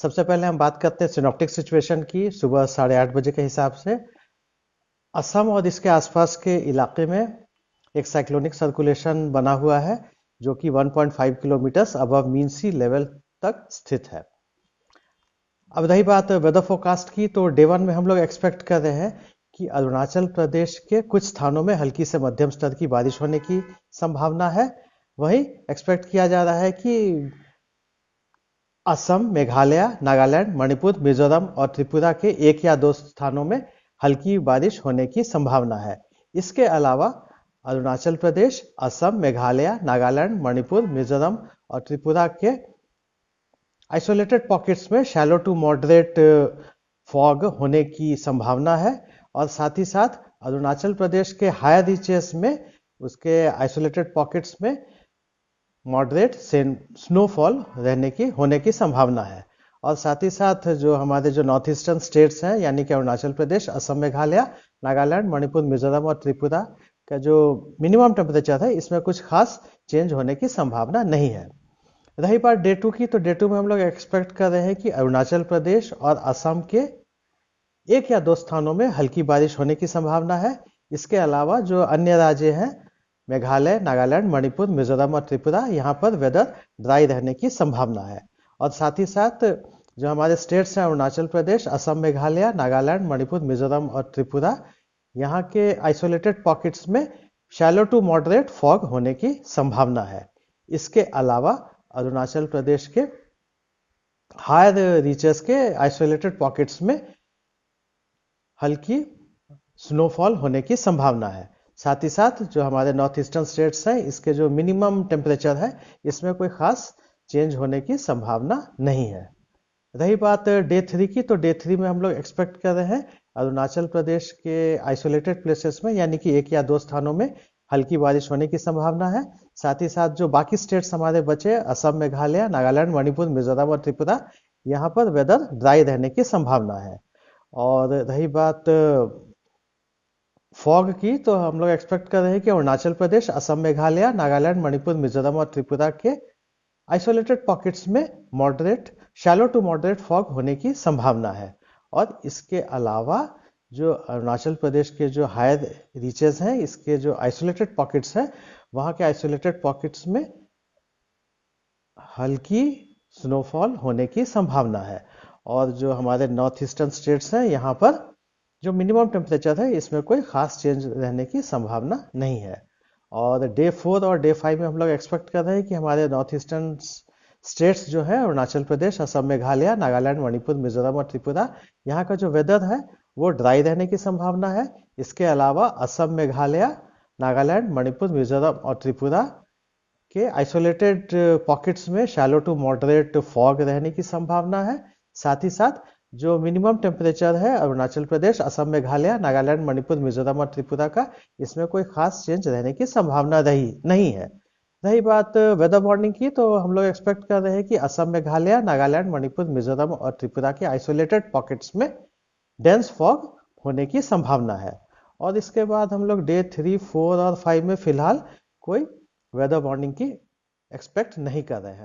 सबसे पहले हम बात करते हैं सिनॉप्टिक सिचुएशन की। सुबह 8:30 बजे के हिसाब से असम और इसके आसपास के इलाके में एक साइक्लोनिक सर्कुलेशन बना हुआ है जो कि 1.5 किलोमीटर अबव मीन सी लेवल तक स्थित है। अब रही बात वेदर फोरकास्ट की, तो डे 1 में हम लोग एक्सपेक्ट कर रहे हैं कि अरुणाचल प्रदेश के कुछ स्थानों में हल्की से मध्यम स्तर की बारिश होने की संभावना है। वहीं एक्सपेक्ट किया जा रहा है कि असम, मेघालय, नागालैंड, मणिपुर, मिजोरम और त्रिपुरा के एक या दो स्थानों में हल्की बारिश होने की संभावना है। इसके अलावा अरुणाचल प्रदेश, असम, मेघालय, नागालैंड, मणिपुर, मिजोरम और त्रिपुरा के आइसोलेटेड पॉकेट्स में शैलो टू मॉडरेट फॉग होने की संभावना है। और साथ ही साथ अरुणाचल प्रदेश के हायर रीचेस में उसके आइसोलेटेड पॉकेट्स में मॉडरेट स्नोफॉल होने की संभावना है। और साथ ही साथ जो हमारे जो नॉर्थ ईस्टर्न स्टेट्स हैं यानी कि अरुणाचल प्रदेश, असम, मेघालय, नागालैंड, मणिपुर, मिजोरम और त्रिपुरा का जो मिनिमम टेम्परेचर है इसमें कुछ खास चेंज होने की संभावना नहीं है। रही बात डे 2 की, तो डे 2 में हम लोग एक्सपेक्ट कर रहे हैं कि अरुणाचल प्रदेश और असम के एक या दो स्थानों में हल्की बारिश होने की संभावना है। इसके अलावा जो अन्य राज्य हैं मेघालय, नागालैंड, मणिपुर, मिजोरम और त्रिपुरा, यहाँ पर वेदर ड्राई रहने की संभावना है। और साथ ही साथ जो हमारे स्टेट्स हैं अरुणाचल प्रदेश, असम, मेघालय, नागालैंड, मणिपुर, मिजोरम और त्रिपुरा, यहाँ के आइसोलेटेड पॉकेट्स में शैलो टू मॉडरेट फॉग होने की संभावना है। इसके अलावा अरुणाचल प्रदेश के हायर रीचेस के आइसोलेटेड पॉकेट्स में हल्की स्नोफॉल होने की संभावना है। साथ ही साथ जो हमारे नॉर्थ ईस्टर्न स्टेट्स हैं इसके जो मिनिमम टेम्परेचर है इसमें कोई खास चेंज होने की संभावना नहीं है। रही बात डे 3 की, तो डे 3 में हम लोग एक्सपेक्ट कर रहे हैं अरुणाचल प्रदेश के आइसोलेटेड प्लेसेस में यानी कि एक या दो स्थानों में हल्की बारिश होने की संभावना है। साथ ही साथ जो बाकी स्टेट्स हमारे बचे असम, मेघालय, नागालैंड, मणिपुर, मिजोरम और त्रिपुरा, यहाँ पर वेदर ड्राई रहने की संभावना है। और रही बात फॉग की, तो हम लोग एक्सपेक्ट कर रहे हैं कि अरुणाचल प्रदेश, असम, मेघालय, नागालैंड, मणिपुर, मिजोरम और त्रिपुरा के आइसोलेटेड पॉकेट्स में शैलो टू मॉडरेट फॉग होने की संभावना है। और इसके अलावा जो अरुणाचल प्रदेश के जो हायर रीचेस हैं इसके जो आइसोलेटेड पॉकेट्स हैं वहां के आइसोलेटेड पॉकेट्स में हल्की स्नोफॉल होने की संभावना है। और जो हमारे नॉर्थ ईस्टर्न स्टेट्स हैं यहाँ पर जो मिनिमम टेम्परेचर है इसमें कोई खास चेंज रहने की संभावना नहीं है। और डे 4 और डे 5 में हम लोग एक्सपेक्ट कर रहे हैं कि हमारे नॉर्थ ईस्टर्न स्टेट्स जो है अरुणाचल प्रदेश, असम, मेघालय, नागालैंड, मणिपुर, मिजोरम और त्रिपुरा, यहाँ का जो वेदर है वो ड्राई रहने की संभावना है। इसके अलावा असम, मेघालय, नागालैंड, मणिपुर, मिजोरम और त्रिपुरा के आइसोलेटेड पॉकेट्स में शैलो टू मॉडरेट फॉग रहने की संभावना है। साथ ही साथ जो मिनिमम टेम्परेचर है अरुणाचल प्रदेश, असम, मेघालय, नागालैंड, मणिपुर, मिजोरम और त्रिपुरा का, इसमें कोई खास चेंज रहने की संभावना नहीं है। रही बात वेदर वार्निंग की, तो हम लोग एक्सपेक्ट कर रहे हैं कि असम, मेघालय, नागालैंड, मणिपुर, मिजोरम और त्रिपुरा के आइसोलेटेड पॉकेट्स में डेंस फॉग होने की संभावना है। और इसके बाद हम लोग डे 3, 4 और 5 में फिलहाल कोई वेदर वार्निंग की एक्सपेक्ट नहीं कर रहे हैं।